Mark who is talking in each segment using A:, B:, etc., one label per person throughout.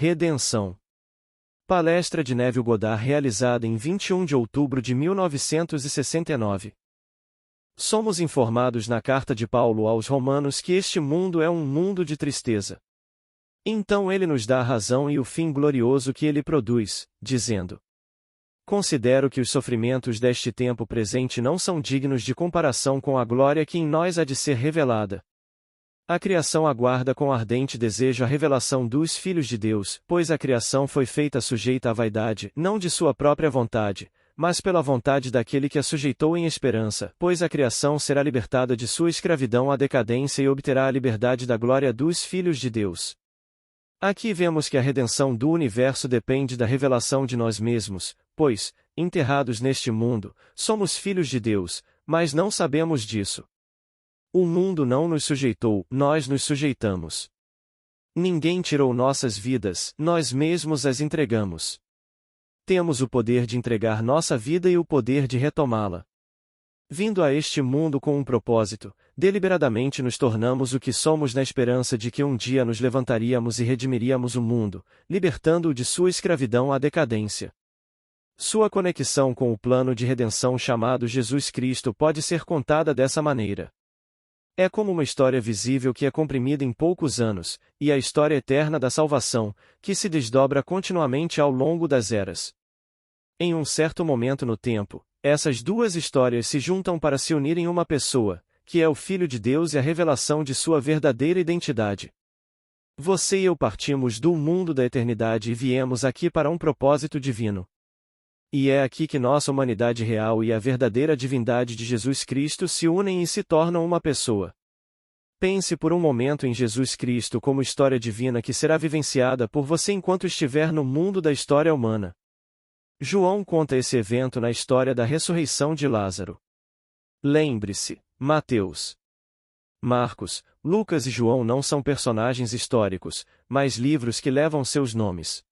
A: Redenção. Palestra de Neville Goddard realizada em 21 de outubro de 1969. Somos informados na carta de Paulo aos Romanos que este mundo é um mundo de tristeza. Então ele nos dá a razão e o fim glorioso que ele produz, dizendo: considero que os sofrimentos deste tempo presente não são dignos de comparação com a glória que em nós há de ser revelada. A criação aguarda com ardente desejo a revelação dos filhos de Deus, pois a criação foi feita sujeita à vaidade, não de sua própria vontade, mas pela vontade daquele que a sujeitou em esperança, pois a criação será libertada de sua escravidão à decadência e obterá a liberdade da glória dos filhos de Deus. Aqui vemos que a redenção do universo depende da revelação de nós mesmos, pois, enterrados neste mundo, somos filhos de Deus, mas não sabemos disso. O mundo não nos sujeitou, nós nos sujeitamos. Ninguém tirou nossas vidas, nós mesmos as entregamos. Temos o poder de entregar nossa vida e o poder de retomá-la. Vindo a este mundo com um propósito, deliberadamente nos tornamos o que somos na esperança de que um dia nos levantaríamos e redimiríamos o mundo, libertando-o de sua escravidão à decadência. Sua conexão com o plano de redenção chamado Jesus Cristo pode ser contada dessa maneira. É como uma história visível que é comprimida em poucos anos, e a história eterna da salvação, que se desdobra continuamente ao longo das eras. Em um certo momento no tempo, essas duas histórias se juntam para se unir em uma pessoa, que é o Filho de Deus e a revelação de sua verdadeira identidade. Você e eu partimos do mundo da eternidade e viemos aqui para um propósito divino. E é aqui que nossa humanidade real e a verdadeira divindade de Jesus Cristo se unem e se tornam uma pessoa. Pense por um momento em Jesus Cristo como história divina que será vivenciada por você enquanto estiver no mundo da história humana. João conta esse evento na história da ressurreição de Lázaro. Lembre-se, Mateus, Marcos, Lucas e João não são personagens históricos, mas livros que levam seus nomes.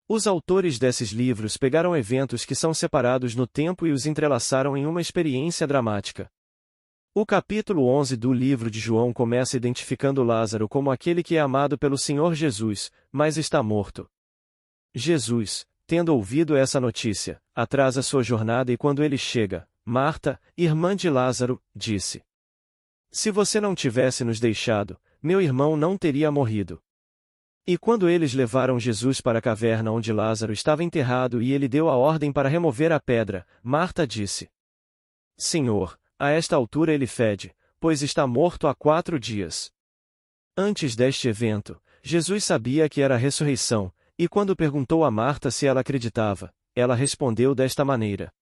A: Os autores desses livros pegaram eventos que são separados no tempo e os entrelaçaram em uma experiência dramática. O capítulo 11 do livro de João começa identificando Lázaro como aquele que é amado pelo Senhor Jesus, mas está morto. Jesus, tendo ouvido essa notícia, atrasa sua jornada e quando ele chega, Marta, irmã de Lázaro, disse: se você não tivesse nos deixado, meu irmão não teria morrido. E quando eles levaram Jesus para a caverna onde Lázaro estava enterrado e ele deu a ordem para remover a pedra, Marta disse: Senhor, a esta altura ele fede, pois está morto há 4 dias. Antes deste evento, Jesus sabia que era a ressurreição, e quando perguntou a Marta se ela acreditava, ela respondeu desta maneira: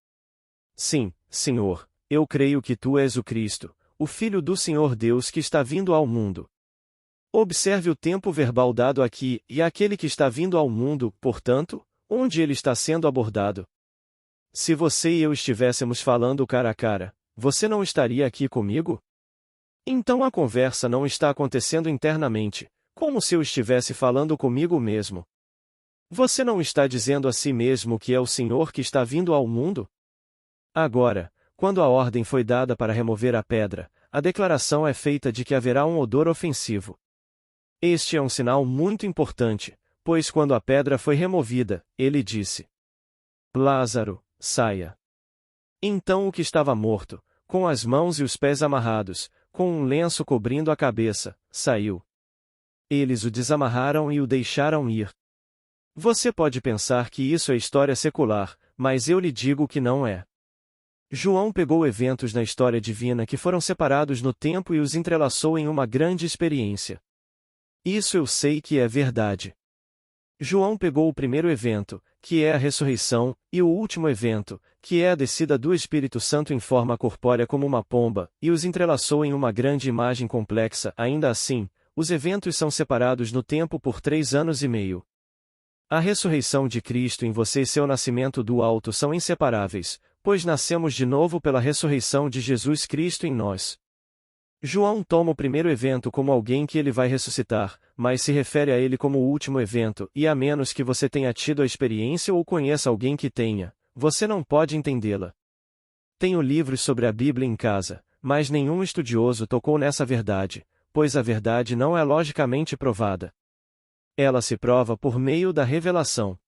A: sim, Senhor, eu creio que tu és o Cristo, o Filho do Senhor Deus que está vindo ao mundo. Observe o tempo verbal dado aqui, e aquele que está vindo ao mundo, portanto, onde ele está sendo abordado. Se você e eu estivéssemos falando cara a cara, você não estaria aqui comigo? Então a conversa não está acontecendo internamente, como se eu estivesse falando comigo mesmo. Você não está dizendo a si mesmo que é o Senhor que está vindo ao mundo? Agora, quando a ordem foi dada para remover a pedra, a declaração é feita de que haverá um odor ofensivo. Este é um sinal muito importante, pois quando a pedra foi removida, ele disse: Lázaro, saia. Então o que estava morto, com as mãos e os pés amarrados, com um lenço cobrindo a cabeça, saiu. Eles o desamarraram e o deixaram ir. Você pode pensar que isso é história secular, mas eu lhe digo que não é. João pegou eventos na história divina que foram separados no tempo e os entrelaçou em uma grande experiência. Isso eu sei que é verdade. João pegou o primeiro evento, que é a ressurreição, e o último evento, que é a descida do Espírito Santo em forma corpórea como uma pomba, e os entrelaçou em uma grande imagem complexa. Ainda assim, os eventos são separados no tempo por 3 anos e meio. A ressurreição de Cristo em você e seu nascimento do alto são inseparáveis, pois nascemos de novo pela ressurreição de Jesus Cristo em nós. João toma o primeiro evento como alguém que ele vai ressuscitar, mas se refere a ele como o último evento, e a menos que você tenha tido a experiência ou conheça alguém que tenha, você não pode entendê-la. Tenho livros sobre a Bíblia em casa, mas nenhum estudioso tocou nessa verdade, pois a verdade não é logicamente provada. Ela se prova por meio da revelação.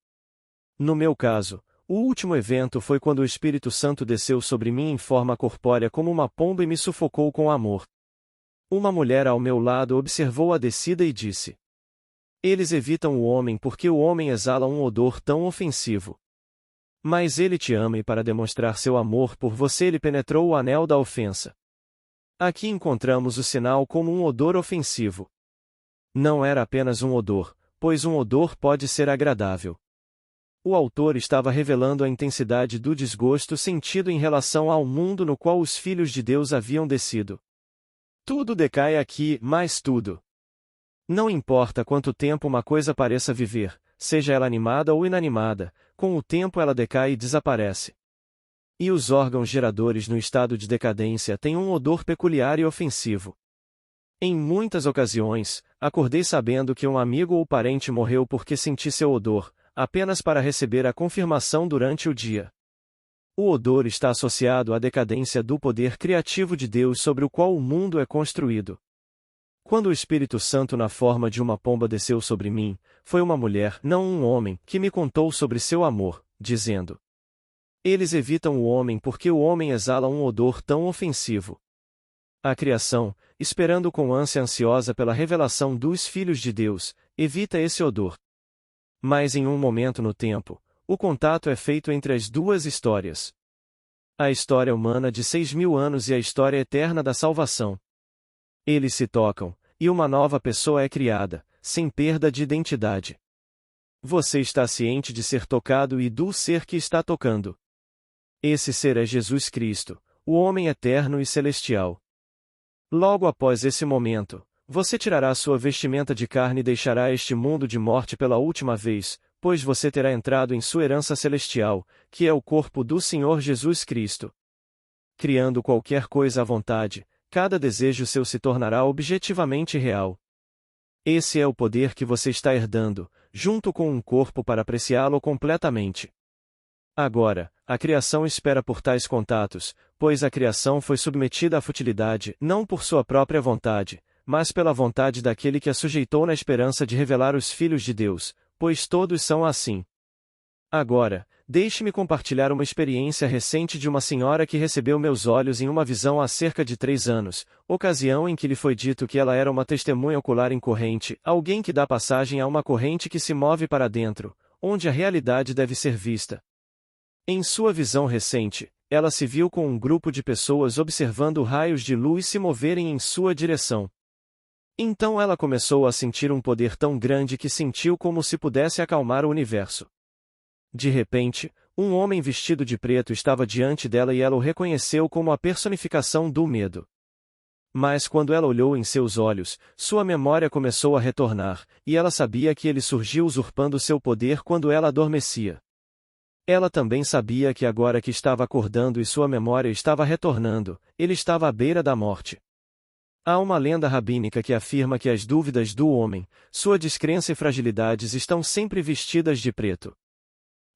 A: No meu caso, o último evento foi quando o Espírito Santo desceu sobre mim em forma corpórea como uma pomba e me sufocou com amor. Uma mulher ao meu lado observou a descida e disse: Eles evitam o homem porque o homem exala um odor tão ofensivo. Mas ele te ama e para demonstrar seu amor por você ele penetrou o anel da ofensa. Aqui encontramos o sinal como um odor ofensivo. Não era apenas um odor, pois um odor pode ser agradável. O autor estava revelando a intensidade do desgosto sentido em relação ao mundo no qual os filhos de Deus haviam descido. Tudo decai aqui, mas tudo. Não importa quanto tempo uma coisa pareça viver, seja ela animada ou inanimada, com o tempo ela decai e desaparece. E os órgãos geradores no estado de decadência têm um odor peculiar e ofensivo. Em muitas ocasiões, acordei sabendo que um amigo ou parente morreu porque senti seu odor, apenas para receber a confirmação durante o dia. O odor está associado à decadência do poder criativo de Deus sobre o qual o mundo é construído. Quando o Espírito Santo na forma de uma pomba desceu sobre mim, foi uma mulher, não um homem, que me contou sobre seu amor, dizendo: Eles evitam o homem porque o homem exala um odor tão ofensivo. A criação, esperando com ânsia ansiosa pela revelação dos filhos de Deus, evita esse odor. Mas em um momento no tempo, o contato é feito entre as duas histórias. A história humana de 6.000 anos e a história eterna da salvação. Eles se tocam, e uma nova pessoa é criada, sem perda de identidade. Você está ciente de ser tocado e do ser que está tocando. Esse ser é Jesus Cristo, o homem eterno e celestial. Logo após esse momento, você tirará sua vestimenta de carne e deixará este mundo de morte pela última vez, pois você terá entrado em sua herança celestial, que é o corpo do Senhor Jesus Cristo. Criando qualquer coisa à vontade, cada desejo seu se tornará objetivamente real. Esse é o poder que você está herdando, junto com um corpo para apreciá-lo completamente. Agora, a criação espera por tais contatos, pois a criação foi submetida à futilidade, não por sua própria vontade, mas pela vontade daquele que a sujeitou na esperança de revelar os filhos de Deus, pois todos são assim. Agora, deixe-me compartilhar uma experiência recente de uma senhora que recebeu meus olhos em uma visão há cerca de 3 anos, ocasião em que lhe foi dito que ela era uma testemunha ocular em corrente, alguém que dá passagem a uma corrente que se move para dentro, onde a realidade deve ser vista. Em sua visão recente, ela se viu com um grupo de pessoas observando raios de luz se moverem em sua direção. Então ela começou a sentir um poder tão grande que sentiu como se pudesse acalmar o universo. De repente, um homem vestido de preto estava diante dela e ela o reconheceu como a personificação do medo. Mas quando ela olhou em seus olhos, sua memória começou a retornar, e ela sabia que ele surgiu usurpando seu poder quando ela adormecia. Ela também sabia que agora que estava acordando e sua memória estava retornando, ele estava à beira da morte. Há uma lenda rabínica que afirma que as dúvidas do homem, sua descrença e fragilidades estão sempre vestidas de preto.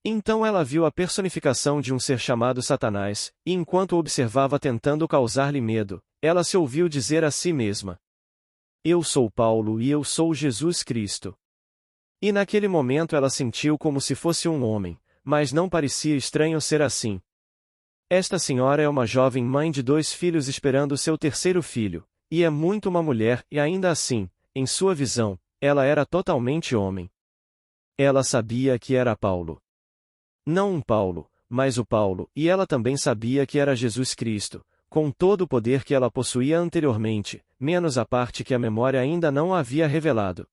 A: Então ela viu a personificação de um ser chamado Satanás, e enquanto o observava tentando causar-lhe medo, ela se ouviu dizer a si mesma: Eu sou Paulo e eu sou Jesus Cristo. E naquele momento ela sentiu como se fosse um homem, mas não parecia estranho ser assim. Esta senhora é uma jovem mãe de 2 filhos esperando seu terceiro filho, e é muito uma mulher, e ainda assim, em sua visão, ela era totalmente homem. Ela sabia que era Paulo. Não um Paulo, mas o Paulo, e ela também sabia que era Jesus Cristo, com todo o poder que ela possuía anteriormente, menos a parte que a memória ainda não havia revelado.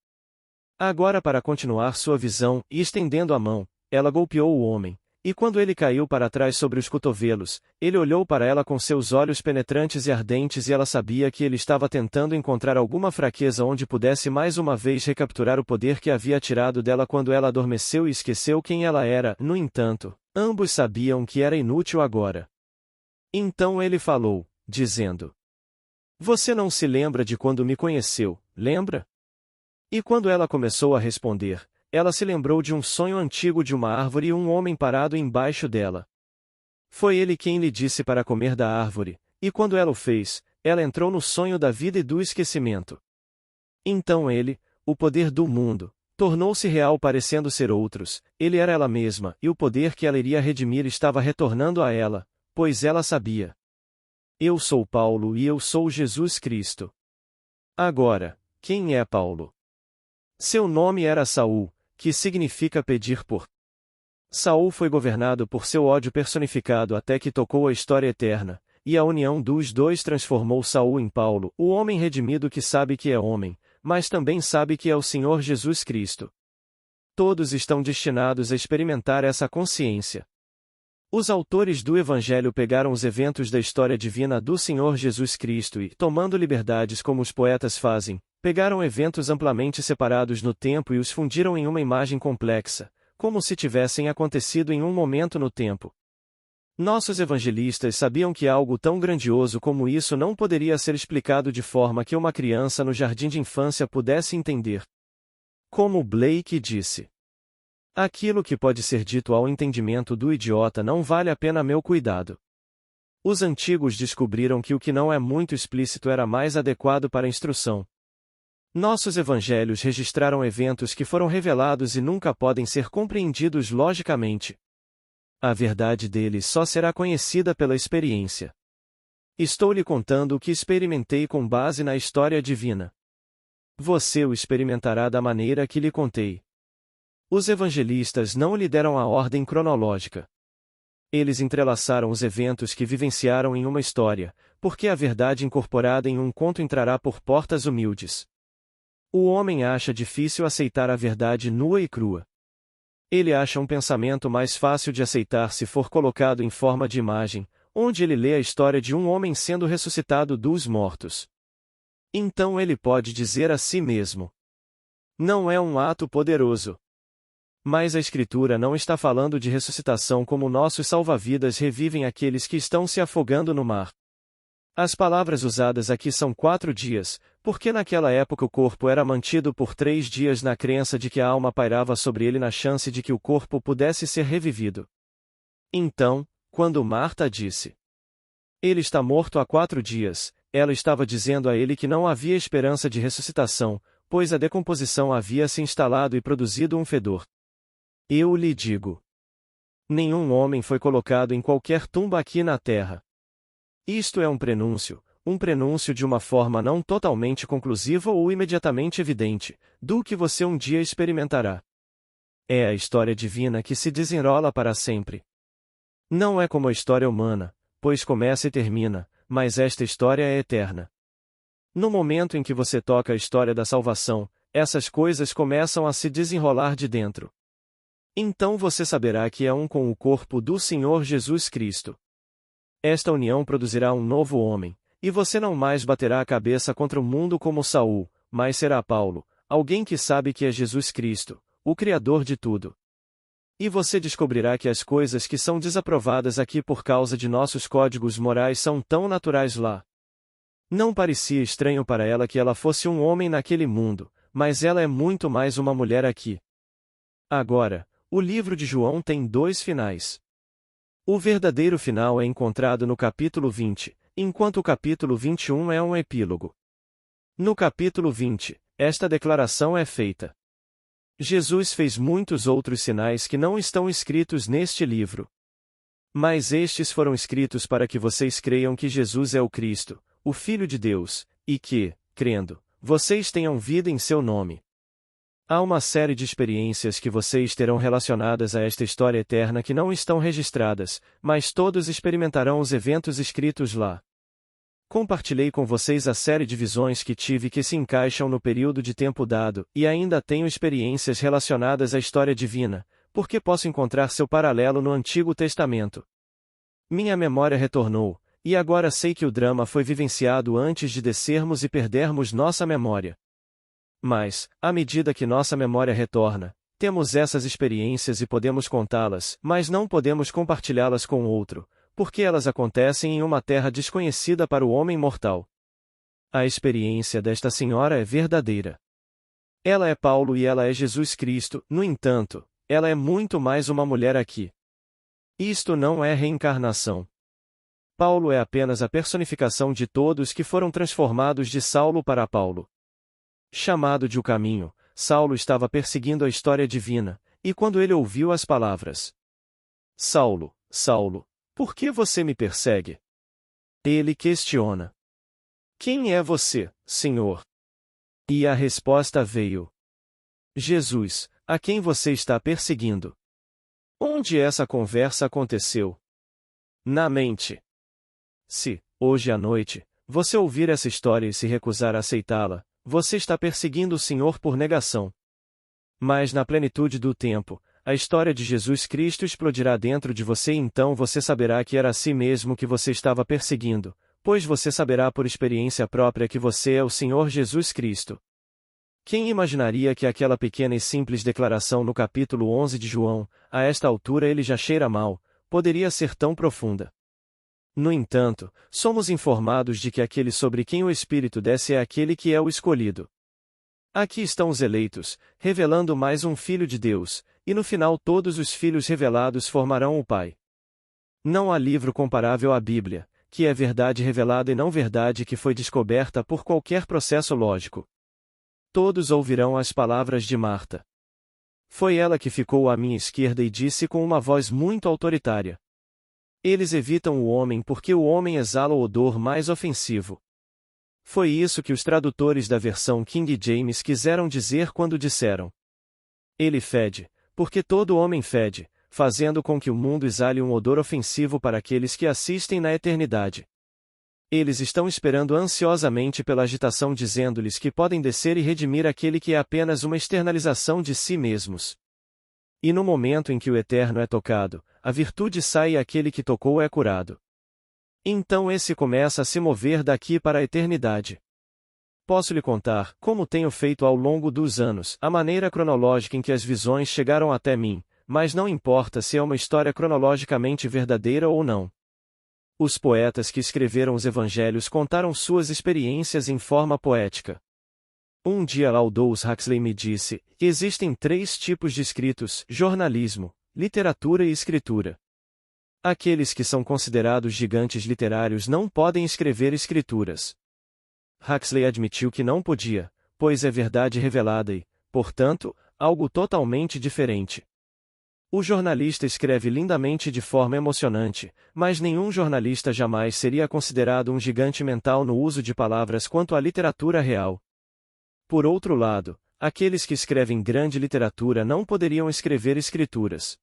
A: Agora para continuar sua visão, e estendendo a mão, ela golpeou o homem, e quando ele caiu para trás sobre os cotovelos, ele olhou para ela com seus olhos penetrantes e ardentes e ela sabia que ele estava tentando encontrar alguma fraqueza onde pudesse mais uma vez recapturar o poder que havia tirado dela quando ela adormeceu e esqueceu quem ela era. No entanto, ambos sabiam que era inútil agora. Então ele falou, dizendo: Você não se lembra de quando me conheceu, lembra? E quando ela começou a responder, ela se lembrou de um sonho antigo de uma árvore e um homem parado embaixo dela. Foi ele quem lhe disse para comer da árvore, e quando ela o fez, ela entrou no sonho da vida e do esquecimento. Então ele, o poder do mundo, Tornou-se real parecendo ser outros, ele era ela mesma, e o poder que ela iria redimir estava retornando a ela, pois ela sabia. Eu sou Paulo e eu sou Jesus Cristo. Agora, quem é Paulo? Seu nome era Saul, que significa pedir por. Saul foi governado por seu ódio personificado até que tocou a história eterna, e a união dos dois transformou Saul em Paulo, o homem redimido que sabe que é homem, mas também sabe que é o Senhor Jesus Cristo. Todos estão destinados a experimentar essa consciência. Os autores do Evangelho pegaram os eventos da história divina do Senhor Jesus Cristo e, tomando liberdades como os poetas fazem, pegaram eventos amplamente separados no tempo e os fundiram em uma imagem complexa, como se tivessem acontecido em um momento no tempo. Nossos evangelistas sabiam que algo tão grandioso como isso não poderia ser explicado de forma que uma criança no jardim de infância pudesse entender. Como Blake disse: aquilo que pode ser dito ao entendimento do idiota não vale a pena meu cuidado. Os antigos descobriram que o que não é muito explícito era mais adequado para a instrução. Nossos evangelhos registraram eventos que foram revelados e nunca podem ser compreendidos logicamente. A verdade deles só será conhecida pela experiência. Estou lhe contando o que experimentei com base na história divina. Você o experimentará da maneira que lhe contei. Os evangelistas não lhe deram a ordem cronológica. Eles entrelaçaram os eventos que vivenciaram em uma história, porque a verdade incorporada em um conto entrará por portas humildes. O homem acha difícil aceitar a verdade nua e crua. Ele acha um pensamento mais fácil de aceitar se for colocado em forma de imagem, onde ele lê a história de um homem sendo ressuscitado dos mortos. Então ele pode dizer a si mesmo: não é um ato poderoso. Mas a Escritura não está falando de ressuscitação como nossos salva-vidas revivem aqueles que estão se afogando no mar. As palavras usadas aqui são 4 dias, porque naquela época o corpo era mantido por 3 dias na crença de que a alma pairava sobre ele na chance de que o corpo pudesse ser revivido. Então, quando Marta disse: ele está morto há 4 dias, ela estava dizendo a ele que não havia esperança de ressuscitação, pois a decomposição havia se instalado e produzido um fedor. Eu lhe digo: nenhum homem foi colocado em qualquer tumba aqui na terra. Isto é um prenúncio de uma forma não totalmente conclusiva ou imediatamente evidente, do que você um dia experimentará. É a história divina que se desenrola para sempre. Não é como a história humana, pois começa e termina, mas esta história é eterna. No momento em que você toca a história da salvação, essas coisas começam a se desenrolar de dentro. Então você saberá que é um com o corpo do Senhor Jesus Cristo. Esta união produzirá um novo homem, e você não mais baterá a cabeça contra o mundo como Saul, mas será Paulo, alguém que sabe que é Jesus Cristo, o Criador de tudo. E você descobrirá que as coisas que são desaprovadas aqui por causa de nossos códigos morais são tão naturais lá. Não parecia estranho para ela que ela fosse um homem naquele mundo, mas ela é muito mais uma mulher aqui. Agora, o livro de João tem 2 finais. O verdadeiro final é encontrado no capítulo 20, enquanto o capítulo 21 é um epílogo. No capítulo 20, esta declaração é feita: Jesus fez muitos outros sinais que não estão escritos neste livro. Mas estes foram escritos para que vocês creiam que Jesus é o Cristo, o Filho de Deus, e que, crendo, vocês tenham vida em seu nome. Há uma série de experiências que vocês terão relacionadas a esta história eterna que não estão registradas, mas todos experimentarão os eventos escritos lá. Compartilhei com vocês a série de visões que tive que se encaixam no período de tempo dado, e ainda tenho experiências relacionadas à história divina, porque posso encontrar seu paralelo no Antigo Testamento. Minha memória retornou, e agora sei que o drama foi vivenciado antes de descermos e perdermos nossa memória. Mas, à medida que nossa memória retorna, temos essas experiências e podemos contá-las, mas não podemos compartilhá-las com outro, porque elas acontecem em uma terra desconhecida para o homem mortal. A experiência desta senhora é verdadeira. Ela é Paulo e ela é Jesus Cristo, no entanto, ela é muito mais uma mulher aqui. Isto não é reencarnação. Paulo é apenas a personificação de todos que foram transformados de Saulo para Paulo. Chamado de o caminho, Saulo estava perseguindo a história divina, e quando ele ouviu as palavras: Saulo, Saulo, por que você me persegue? Ele questiona: Quem é você, Senhor? E a resposta veio: Jesus, a quem você está perseguindo. Onde essa conversa aconteceu? Na mente. Se, hoje à noite, você ouvir essa história e se recusar a aceitá-la, você está perseguindo o Senhor por negação. Mas na plenitude do tempo, a história de Jesus Cristo explodirá dentro de você e então você saberá que era a si mesmo que você estava perseguindo, pois você saberá por experiência própria que você é o Senhor Jesus Cristo. Quem imaginaria que aquela pequena e simples declaração no capítulo 11 de João, a esta altura ele já cheira mal, poderia ser tão profunda? No entanto, somos informados de que aquele sobre quem o Espírito desce é aquele que é o escolhido. Aqui estão os eleitos, revelando mais um Filho de Deus, e no final todos os filhos revelados formarão o Pai. Não há livro comparável à Bíblia, que é verdade revelada e não verdade que foi descoberta por qualquer processo lógico. Todos ouvirão as palavras de Marta. Foi ela que ficou à minha esquerda e disse com uma voz muito autoritária: Eles evitam o homem porque o homem exala o odor mais ofensivo. Foi isso que os tradutores da versão King James quiseram dizer quando disseram: Ele fede, porque todo homem fede, fazendo com que o mundo exale um odor ofensivo para aqueles que assistem na eternidade. Eles estão esperando ansiosamente pela agitação dizendo-lhes que podem descer e redimir aquele que é apenas uma externalização de si mesmos. E no momento em que o Eterno é tocado, a virtude sai e aquele que tocou é curado. Então esse começa a se mover daqui para a eternidade. Posso lhe contar, como tenho feito ao longo dos anos, a maneira cronológica em que as visões chegaram até mim, mas não importa se é uma história cronologicamente verdadeira ou não. Os poetas que escreveram os evangelhos contaram suas experiências em forma poética. Um dia Aldous Huxley me disse: existem 3 tipos de escritos: jornalismo, literatura e escritura. Aqueles que são considerados gigantes literários não podem escrever escrituras. Huxley admitiu que não podia, pois é verdade revelada e, portanto, algo totalmente diferente. O jornalista escreve lindamente de forma emocionante, mas nenhum jornalista jamais seria considerado um gigante mental no uso de palavras quanto à literatura real. Por outro lado, aqueles que escrevem grande literatura não poderiam escrever escrituras.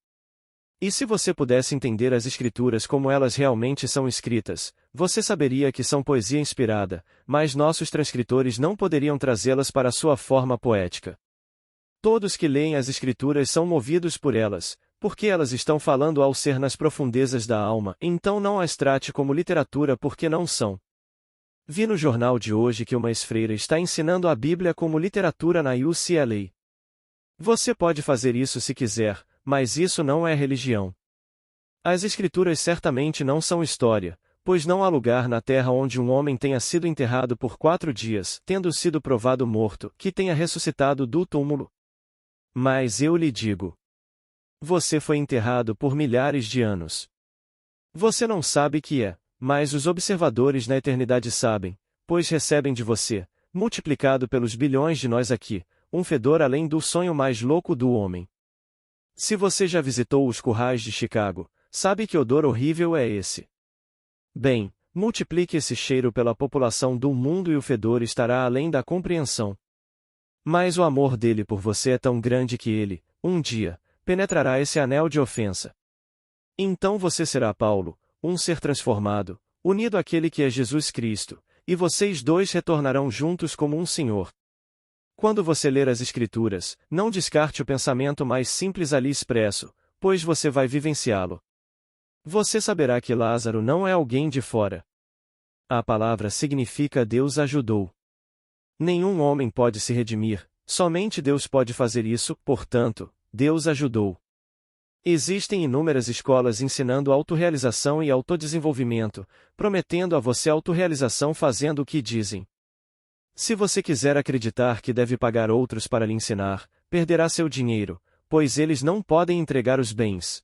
A: E se você pudesse entender as escrituras como elas realmente são escritas, você saberia que são poesia inspirada, mas nossos transcritores não poderiam trazê-las para sua forma poética. Todos que leem as escrituras são movidos por elas, porque elas estão falando ao ser nas profundezas da alma, então não as trate como literatura porque não são. Vi no jornal de hoje que uma ex-freira está ensinando a Bíblia como literatura na UCLA. Você pode fazer isso se quiser, mas isso não é religião. As escrituras certamente não são história, pois não há lugar na terra onde um homem tenha sido enterrado por 4 dias, tendo sido provado morto, que tenha ressuscitado do túmulo. Mas eu lhe digo: você foi enterrado por milhares de anos. Você não sabe que é, mas os observadores na eternidade sabem, pois recebem de você, multiplicado pelos bilhões de nós aqui, um fedor além do sonho mais louco do homem. Se você já visitou os currais de Chicago, sabe que odor horrível é esse. Bem, multiplique esse cheiro pela população do mundo e o fedor estará além da compreensão. Mas o amor dele por você é tão grande que ele, um dia, penetrará esse anel de ofensa. Então você será Paulo, um ser transformado, unido àquele que é Jesus Cristo, e vocês dois retornarão juntos como um Senhor. Quando você ler as Escrituras, não descarte o pensamento mais simples ali expresso, pois você vai vivenciá-lo. Você saberá que Lázaro não é alguém de fora. A palavra significa Deus ajudou. Nenhum homem pode se redimir, somente Deus pode fazer isso, portanto, Deus ajudou. Existem inúmeras escolas ensinando autorrealização e autodesenvolvimento, prometendo a você autorrealização fazendo o que dizem. Se você quiser acreditar que deve pagar outros para lhe ensinar, perderá seu dinheiro, pois eles não podem entregar os bens.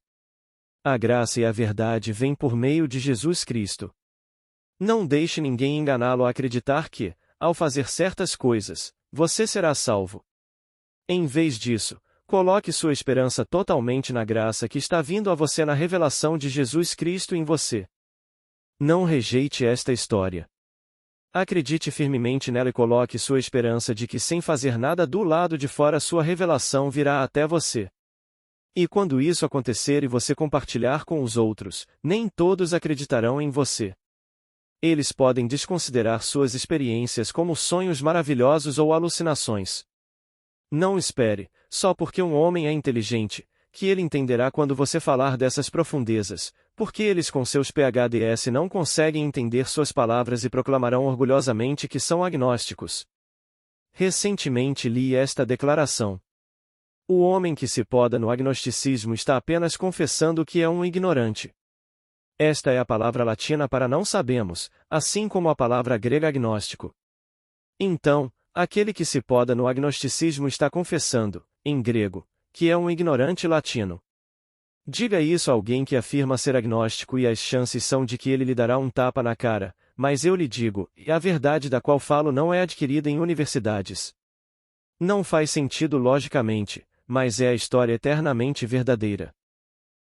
A: A graça e a verdade vêm por meio de Jesus Cristo. Não deixe ninguém enganá-lo a acreditar que, ao fazer certas coisas, você será salvo. Em vez disso, coloque sua esperança totalmente na graça que está vindo a você na revelação de Jesus Cristo em você. Não rejeite esta história. Acredite firmemente nela e coloque sua esperança de que sem fazer nada do lado de fora sua revelação virá até você. E quando isso acontecer e você compartilhar com os outros, nem todos acreditarão em você. Eles podem desconsiderar suas experiências como sonhos maravilhosos ou alucinações. Não espere, só porque um homem é inteligente, que ele entenderá quando você falar dessas profundezas, porque eles com seus PhDs não conseguem entender suas palavras e proclamarão orgulhosamente que são agnósticos. Recentemente li esta declaração. O homem que se poda no agnosticismo está apenas confessando que é um ignorante. Esta é a palavra latina para não sabemos, assim como a palavra grega agnóstico. Então, aquele que se poda no agnosticismo está confessando, em grego, que é um ignorante latino. Diga isso a alguém que afirma ser agnóstico e as chances são de que ele lhe dará um tapa na cara, mas eu lhe digo, e a verdade da qual falo não é adquirida em universidades. Não faz sentido logicamente, mas é a história eternamente verdadeira.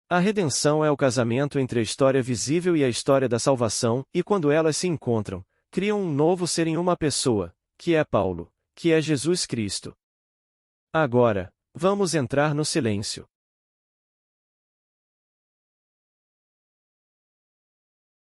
A: A redenção é o casamento entre a história visível e a história da salvação, e quando elas se encontram, criam um novo ser em uma pessoa, que é Paulo, que é Jesus Cristo. Agora, vamos entrar no silêncio.